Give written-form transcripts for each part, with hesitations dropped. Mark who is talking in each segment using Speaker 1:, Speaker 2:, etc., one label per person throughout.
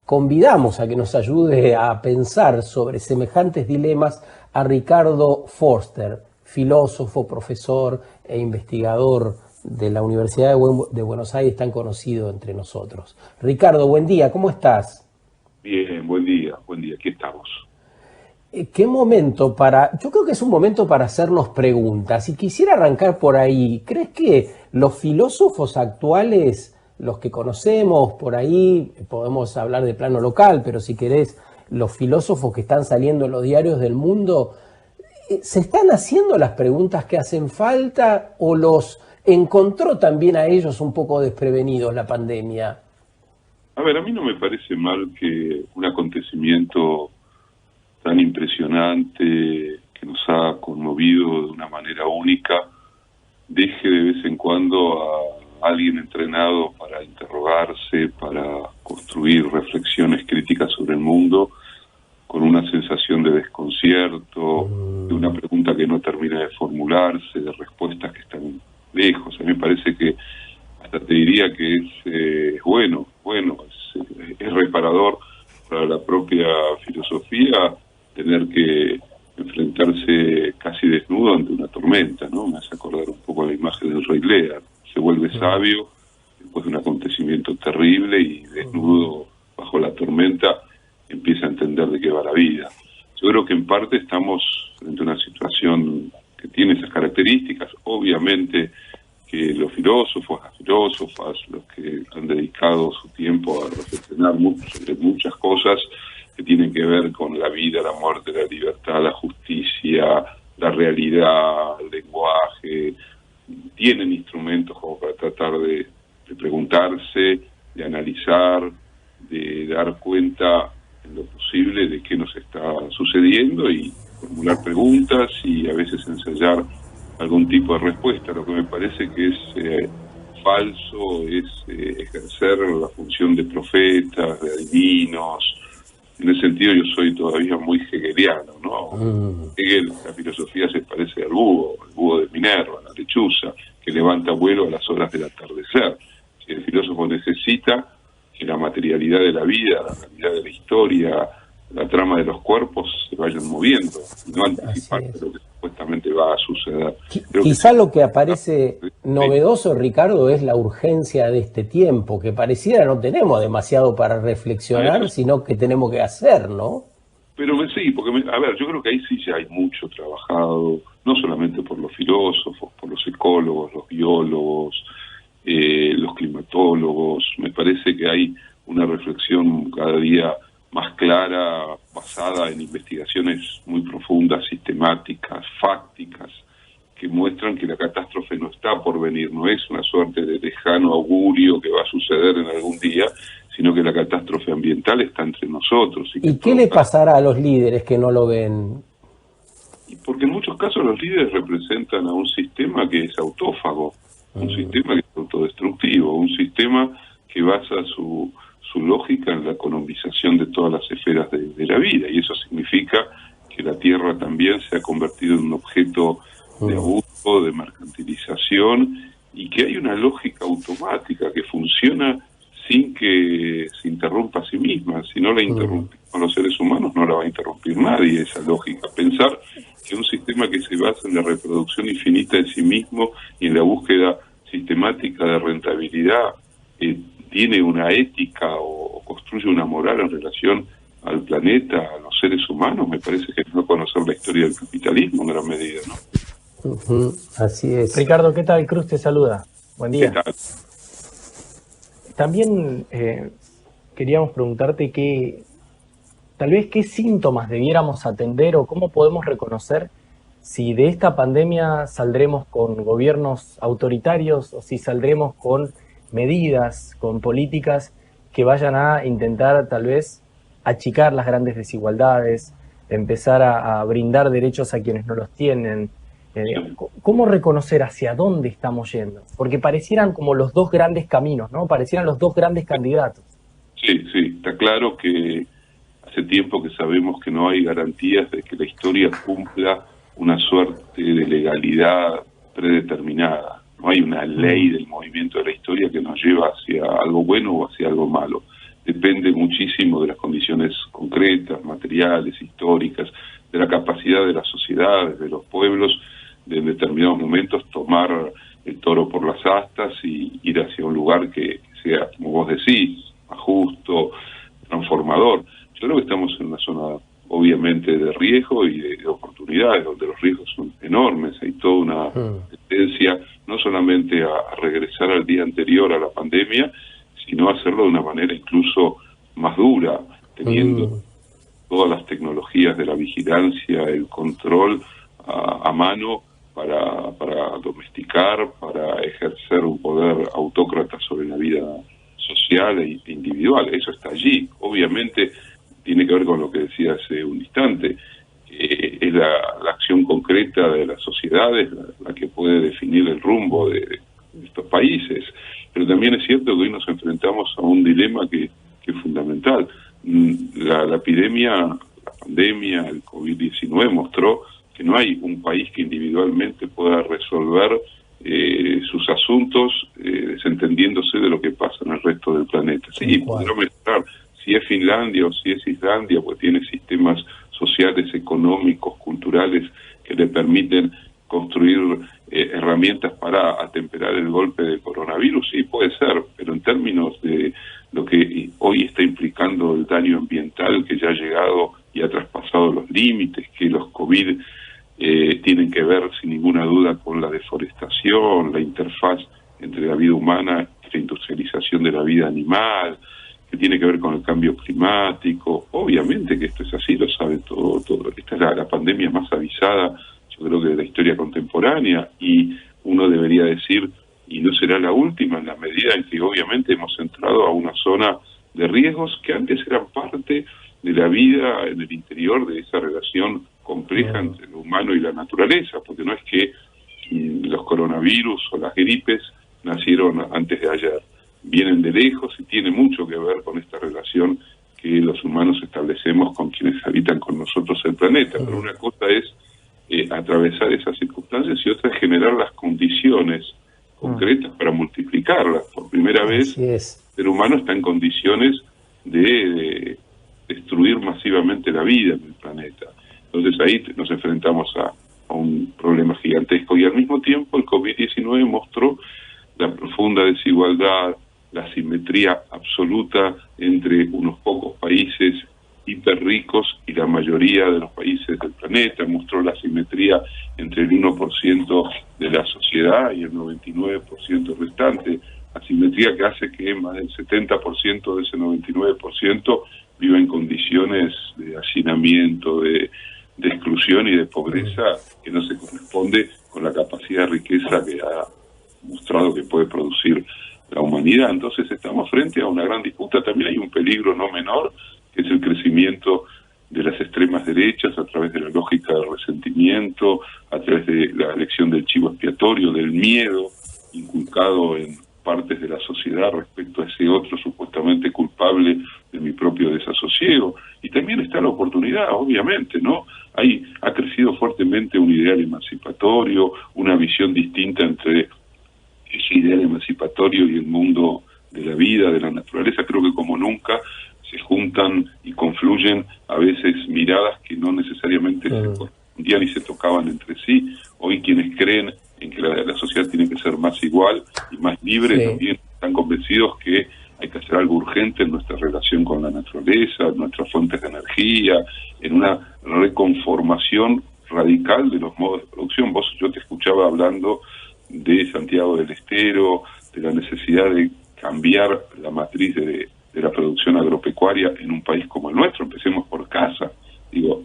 Speaker 1: convidamos a que nos ayude a pensar sobre semejantes dilemas a Ricardo Forster, filósofo, profesor e investigador de la Universidad de Buenos Aires, tan conocido entre nosotros. Ricardo, buen día, ¿cómo estás?
Speaker 2: Bien, buen día, aquí estamos.
Speaker 1: ¿Qué momento yo creo que es un momento para hacernos preguntas, y quisiera arrancar por ahí. ¿Crees que los filósofos actuales, los que conocemos por ahí, podemos hablar de plano local, pero si querés, los filósofos que están saliendo en los diarios del mundo, se están haciendo las preguntas que hacen falta o los encontró también a ellos un poco desprevenidos la pandemia?
Speaker 2: A ver, a mí no me parece mal que un acontecimiento tan impresionante que nos ha conmovido de una manera única deje de vez en cuando a alguien entrenado para interrogarse, para construir reflexiones críticas sobre el mundo, con una sensación de desconcierto, de una pregunta que no termina de formularse, de respuestas que están lejos. A mí me parece que hasta te diría que es bueno, es reparador para la propia filosofía tener que enfrentarse casi desnudo ante una tormenta, ¿no? Me hace acordar un poco la imagen del Rey Lear. Se vuelve sabio después de un acontecimiento terrible y desnudo bajo la tormenta empieza a entender de qué va la vida. Yo creo que en parte estamos frente a una situación que tiene esas características. Obviamente que los filósofos, las filósofas, los que han dedicado su tiempo a reflexionar mucho sobre muchas cosas que tienen que ver con la vida, la muerte, la libertad, la justicia, la realidad, el lenguaje, tienen instrumentos como para tratar de preguntarse, de analizar, de dar cuenta en lo posible de qué nos está sucediendo y formular preguntas y a veces ensayar algún tipo de respuesta. Lo que me parece que es falso es ejercer la función de profetas, de adivinos. En ese sentido yo soy todavía muy hegeliano, ¿no? Hegel, la filosofía se parece al búho de Minerva, la lechuza, que levanta vuelo a las horas del atardecer. Si el filósofo necesita que la materialidad de la vida, la realidad de la historia, la trama de los cuerpos se vayan moviendo, no anticipar lo que supuestamente va a suceder.
Speaker 1: Quizá lo que aparece novedoso, Ricardo, es la urgencia de este tiempo, que pareciera no tenemos demasiado para reflexionar, sino que tenemos que hacer, ¿no?
Speaker 2: Pero sí, porque, a ver, yo creo que ahí sí ya hay mucho trabajado, no solamente por los filósofos, por los ecólogos, los biólogos, los climatólogos. Me parece que hay una reflexión cada día más clara, basada en investigaciones muy profundas, sistemáticas, fácticas, que muestran que la catástrofe no está por venir, no es una suerte de lejano augurio que va a suceder en algún día, sino que la catástrofe ambiental está entre nosotros.
Speaker 1: ¿Y qué le pasará a los líderes que no lo ven?
Speaker 2: Y porque en muchos casos los líderes representan a un sistema que es autófago, un sistema que es autodestructivo, un sistema que basa su lógica en la economización de todas las esferas de la vida, y eso significa que la tierra también se ha convertido en un objeto de abuso, de mercantilización, y que hay una lógica automática que funciona sin que se interrumpa a sí misma. Si no la interrumpimos los seres humanos, no la va a interrumpir nadie esa lógica. Pensar que un sistema que se basa en la reproducción infinita de sí mismo y en la búsqueda sistemática de rentabilidad tiene una ética o construye una moral en relación al planeta, a los seres humanos, me parece que es no conocer la historia del capitalismo en gran medida, ¿no?
Speaker 1: Así es.
Speaker 3: Ricardo, ¿qué tal? Cruz te saluda. Buen día.
Speaker 2: ¿Qué tal?
Speaker 3: También queríamos preguntarte tal vez qué síntomas debiéramos atender o cómo podemos reconocer si de esta pandemia saldremos con gobiernos autoritarios o si saldremos con medidas, con políticas que vayan a intentar tal vez achicar las grandes desigualdades, empezar a brindar derechos a quienes no los tienen. ¿Cómo reconocer hacia dónde estamos yendo? Porque parecieran como los dos grandes caminos, ¿no? Parecieran los dos grandes candidatos.
Speaker 2: Sí, está claro que hace tiempo que sabemos que no hay garantías de que la historia cumpla una suerte de legalidad predeterminada. No hay una ley del movimiento de la historia que nos lleva hacia algo bueno o hacia algo malo. depende muchísimo de las condiciones concretas, materiales, históricas, de la capacidad de las sociedades, de los pueblos, de en determinados momentos tomar el toro por las astas y ir hacia un lugar que sea, como vos decís, más justo, transformador. Yo creo que estamos en una zona obviamente de riesgo y de oportunidades, donde los riesgos son enormes. Hay toda una tendencia no solamente a regresar al día anterior a la pandemia, sino a hacerlo de una manera incluso más dura, teniendo todas las tecnologías de la vigilancia, el control a mano para domesticar, para ejercer un poder autócrata sobre la vida social e individual. Eso está allí. Obviamente tiene que ver con lo que decía hace un instante. Es la acción concreta de las sociedades la que puede definir el rumbo de estos países. Pero también es cierto que hoy nos enfrentamos a un dilema que es fundamental. La pandemia, el COVID-19 mostró que no hay un país que individualmente pueda resolver sus asuntos desentendiéndose de lo que pasa en el resto del planeta. Sí, podrá mezclar si es Finlandia o si es Islandia, pues tiene sistemas sociales, económicos, culturales que le permiten construir herramientas para atemperar el golpe del coronavirus. Sí, puede ser, pero en términos de lo que hoy está implicando el daño ambiental que ya ha llegado y ha traspasado los límites, que los COVID tienen que ver sin ninguna duda con la deforestación, la interfaz entre la vida humana y la industrialización de la vida animal, que tiene que ver con el cambio climático. Obviamente que esto es así, lo sabe todo. Esta es la pandemia más avisada, yo creo que de la historia contemporánea, y uno debería decir, y no será la última, en la medida en que obviamente hemos entrado a una zona de riesgos que antes eran parte de la vida en el interior de esa relación compleja entre lo humano y la naturaleza, porque no es que los coronavirus o las gripes nacieron antes de ayer, vienen de lejos y tiene mucho que ver con esta relación que los humanos establecemos con quienes habitan con nosotros el planeta. Pero una cosa es atravesar esas circunstancias y otra es generar las condiciones concretas para multiplicarlas. Por primera vez el ser humano está en condiciones de destruir masivamente la vida en el planeta. Entonces ahí nos enfrentamos a un problema gigantesco, y al mismo tiempo el COVID-19 mostró la profunda desigualdad, la asimetría absoluta entre unos pocos países hiperricos y la mayoría de los países del planeta, mostró la asimetría entre el 1% de la sociedad y el 99% restante, asimetría que hace que más del 70% de ese 99% viva en condiciones de hacinamiento, de exclusión y de pobreza que no se corresponde con la capacidad de riqueza que ha mostrado que puede producir la humanidad. Entonces estamos frente a una gran disputa. También hay un peligro no menor, que es el crecimiento de las extremas derechas a través de la lógica del resentimiento, a través de la elección del chivo expiatorio, del miedo inculcado en partes de la sociedad respecto a ese otro supuestamente culpable de mi propio desasosiego. Y también está la oportunidad, obviamente, ¿no? Ha crecido fuertemente un ideal emancipatorio, una visión distinta entre ese ideal emancipatorio y el mundo de la vida, de la naturaleza. Creo que como nunca se juntan y confluyen a veces miradas que no necesariamente se correspondían y se tocaban entre sí. Hoy quienes creen en que la sociedad tiene que ser más igual y más libre también están convencidos que hay que hacer algo urgente en nuestra relación con la naturaleza, en nuestras fuentes de energía, en una reconformación radical de los modos de producción. Yo te escuchaba hablando de Santiago del Estero, de la necesidad de cambiar la matriz de la producción agropecuaria en un país como el nuestro. Empecemos por casa.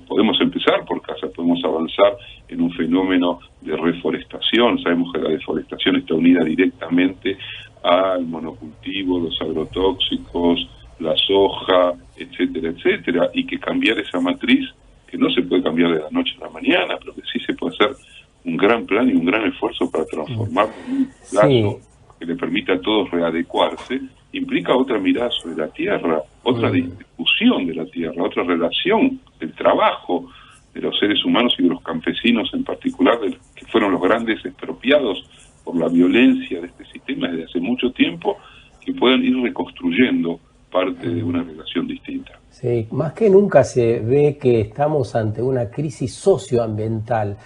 Speaker 2: Podemos empezar por casa, podemos avanzar en un fenómeno de reforestación. Sabemos que la deforestación está unida directamente al monocultivo, los agrotóxicos, la soja, etcétera, etcétera, y que cambiar esa matriz, que no se puede cambiar de la noche a la mañana, pero que sí se puede hacer un gran plan y un gran esfuerzo para transformarlo en un plazo que le permita a todos readecuarse, implica otra mirada sobre la tierra, otra distribución de la tierra, otra relación del trabajo de los seres humanos y de los campesinos en particular, que fueron los grandes expropiados por la violencia de este sistema desde hace mucho tiempo, que puedan ir reconstruyendo parte de una relación distinta.
Speaker 1: Sí, más que nunca se ve que estamos ante una crisis socioambiental.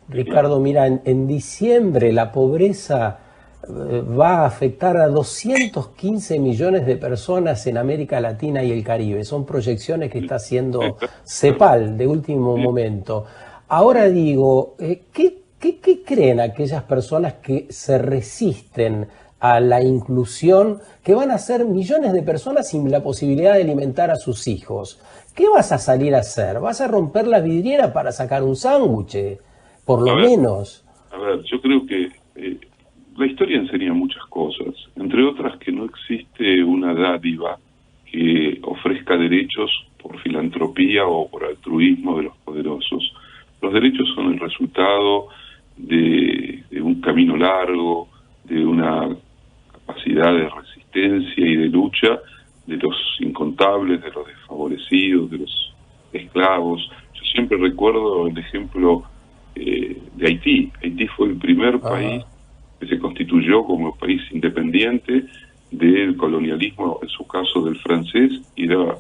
Speaker 1: Ricardo, mira, en diciembre la pobreza va a afectar a 215 millones de personas en América Latina y el Caribe. Son proyecciones que está haciendo CEPAL de último momento. Ahora digo, ¿qué creen aquellas personas que se resisten a la inclusión, que van a ser millones de personas sin la posibilidad de alimentar a sus hijos? ¿Qué vas a salir a hacer? ¿Vas a romper la vidriera para sacar un sándwich? Por lo menos.
Speaker 2: A ver, yo creo que la historia enseña muchas cosas, entre otras que no existe una dádiva que ofrezca derechos por filantropía o por altruismo de los poderosos. Los derechos son el resultado de un camino largo, de una capacidad de resistencia y de lucha de los incontables, de los desfavorecidos, de los esclavos. Yo siempre recuerdo el ejemplo de Haití. Haití fue el primer país que se constituyó como país independiente del colonialismo, en su caso del francés, y era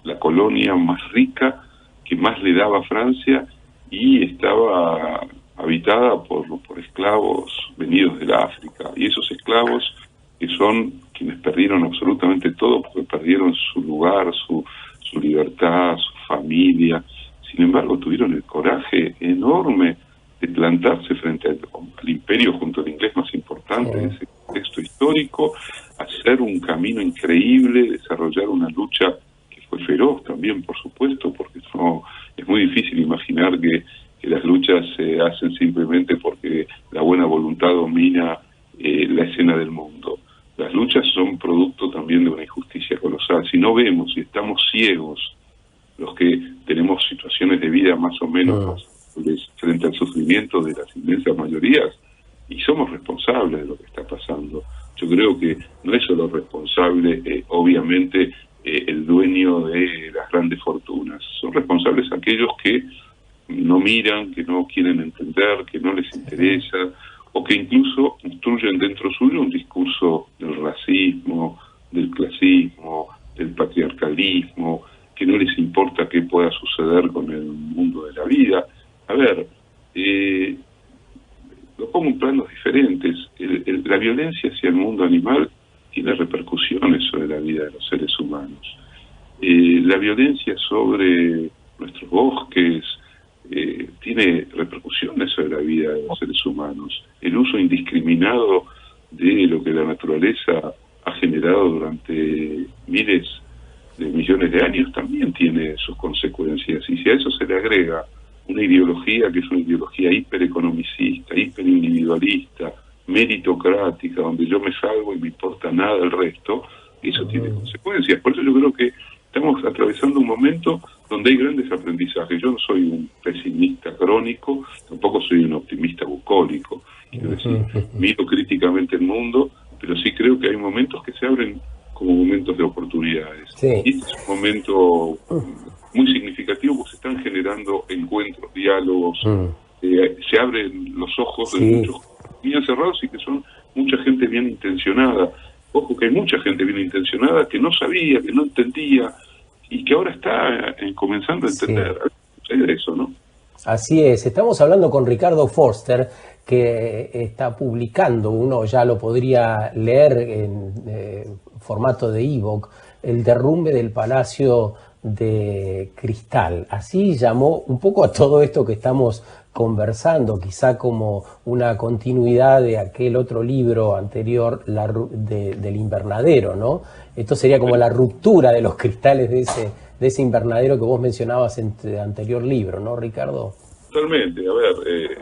Speaker 2: la colonia más rica que más le daba a Francia, y estaba habitada por esclavos venidos del África, y esos esclavos que son quienes perdieron absolutamente todo, porque perdieron su lugar, su libertad, su familia. Sin embargo, tuvieron el coraje enorme de plantarse frente al imperio junto al inglés más importante de ese contexto histórico, hacer un camino increíble, desarrollar una lucha que fue feroz también, por supuesto, porque no, es muy difícil imaginar que las luchas se hacen simplemente porque la buena voluntad domina la escena del mundo. Las luchas son producto también de una injusticia colosal. Si no vemos, si estamos ciegos, los que tenemos situaciones de vida más o menos frente al sufrimiento de las inmensas mayorías, y somos responsables de lo que está pasando. Yo creo que no es solo responsable, obviamente, el dueño de las grandes fortunas. Son responsables aquellos que no miran, que no quieren entender, que no les interesa, o que incluso construyen dentro suyo un discurso del racismo, del clasismo, del patriarcalismo, que no les importa qué pueda suceder con el mundo de la vida. A ver, lo pongo en planos diferentes. La violencia hacia el mundo animal tiene repercusiones sobre la vida de los seres humanos. La violencia sobre nuestros bosques tiene repercusiones sobre la vida de los seres humanos. El uso indiscriminado de lo que la naturaleza ha generado durante miles de millones de años también tiene sus consecuencias. Y si a eso se le agrega una ideología que es una ideología hipereconomicista, hiperindividualista, meritocrática, donde yo me salvo y me importa nada el resto, eso tiene consecuencias. Por eso yo creo que estamos atravesando un momento donde hay grandes aprendizajes. Yo no soy un pesimista crónico, tampoco soy un optimista bucólico. Quiero decir, miro críticamente el mundo, pero sí creo que hay momentos que se abren como momentos de oportunidades.
Speaker 1: Sí.
Speaker 2: Y este es un momento muy significativo porque se están generando encuentros, diálogos, se abren los ojos de muchos bien cerrados y que son mucha gente bien intencionada. Ojo que hay mucha gente bien intencionada que no sabía, que no entendía y que ahora está comenzando a entender. Eso, ¿no?
Speaker 1: Así es, estamos hablando con Ricardo Forster, que está publicando, uno ya lo podría leer en formato de ebook, El derrumbe del Palacio de Cristal. Así llamó un poco a todo esto que estamos conversando, quizá como una continuidad de aquel otro libro anterior, del invernadero, ¿no? Esto sería como la ruptura de los cristales de ese invernadero que vos mencionabas en tu anterior libro, ¿no, Ricardo?
Speaker 2: Totalmente. A ver,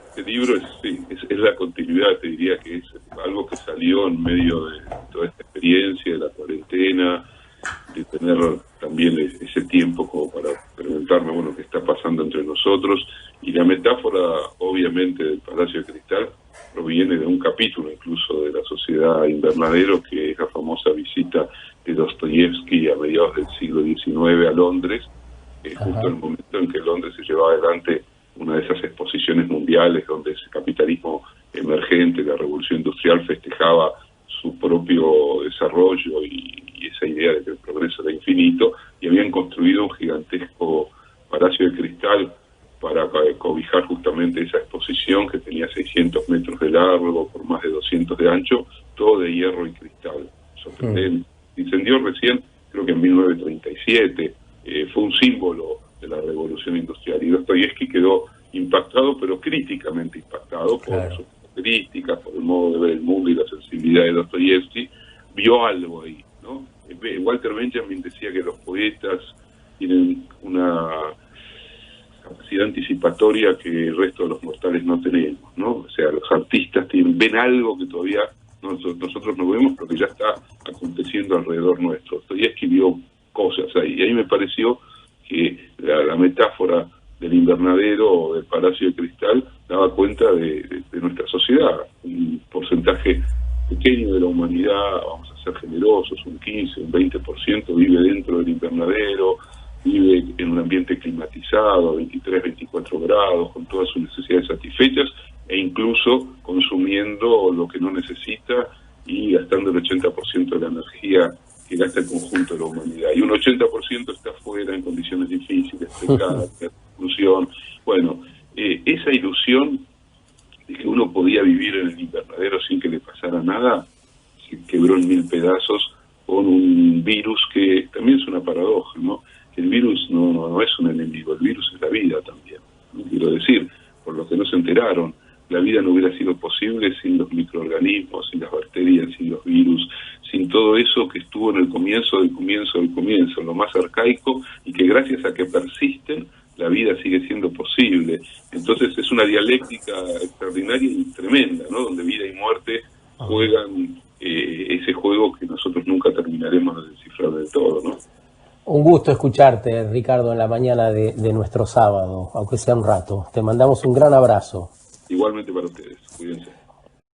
Speaker 2: este libro es la continuidad, te diría que es algo que salió en medio de toda esta experiencia de la cuarentena, de tener también ese tiempo como para preguntarme, bueno, qué está pasando entre nosotros. Y la metáfora, obviamente, del Palacio de Cristal proviene de un capítulo incluso de la Sociedad Invernadero, que es la famosa visita de Dostoyevsky a mediados del siglo XIX a Londres, justo en el momento en que Londres se llevaba adelante una de esas exposiciones mundiales donde ese capitalismo emergente, la revolución industrial, festejaba su propio desarrollo y y esa idea de que el progreso era infinito, y habían construido un gigantesco palacio de cristal para cobijar justamente esa exposición que tenía 600 metros de largo por más de 200 de ancho, todo de hierro y cristal. Sorprendente. Incendió recién, creo que en 1937, fue un símbolo de la revolución industrial, y Dostoyevsky quedó impactado, pero críticamente impactado por sus características, por el modo de ver el mundo y la sensibilidad de Dostoyevsky. Vio algo ahí, ¿no? Walter Benjamin decía que los poetas tienen una capacidad anticipatoria que el resto de los mortales no tenemos, ¿no? O sea, los artistas ven algo que todavía nosotros no vemos, pero que ya está aconteciendo alrededor nuestro. Dostoyevsky vio cosas ahí, y ahí me pareció que la metáfora del invernadero o del palacio de cristal daba cuenta de nuestra sociedad. Un porcentaje pequeño de la humanidad, vamos a ser generosos, un 15, un 20% vive dentro del invernadero, vive en un ambiente climatizado, 23, 24 grados, con todas sus necesidades satisfechas, e incluso consumiendo lo que no necesita y gastando el 80% de la energía que gasta el conjunto de la humanidad. Y un 80% está fuera en condiciones difíciles, precarias, de exclusión. Bueno, esa ilusión de que uno podía vivir en el invernadero sin que le pasara nada, se quebró en mil pedazos con un virus que también es una paradoja, ¿no? El virus no es un enemigo, el virus es la vida también, ¿no? Quiero decir, por lo que no se enteraron, la vida no hubiera sido posible sin los microorganismos, sin las bacterias, sin los virus, sin todo eso que estuvo en el comienzo, lo más arcaico, y que gracias a que persisten, la vida sigue siendo posible. Entonces es una dialéctica extraordinaria y tremenda, ¿no? Donde vida y muerte juegan ese juego que nosotros nunca terminaremos de descifrar del todo, ¿no?
Speaker 1: Un gusto escucharte, Ricardo, en la mañana de nuestro sábado, aunque sea un rato. Te mandamos un gran abrazo.
Speaker 2: Igualmente para ustedes. Cuídense.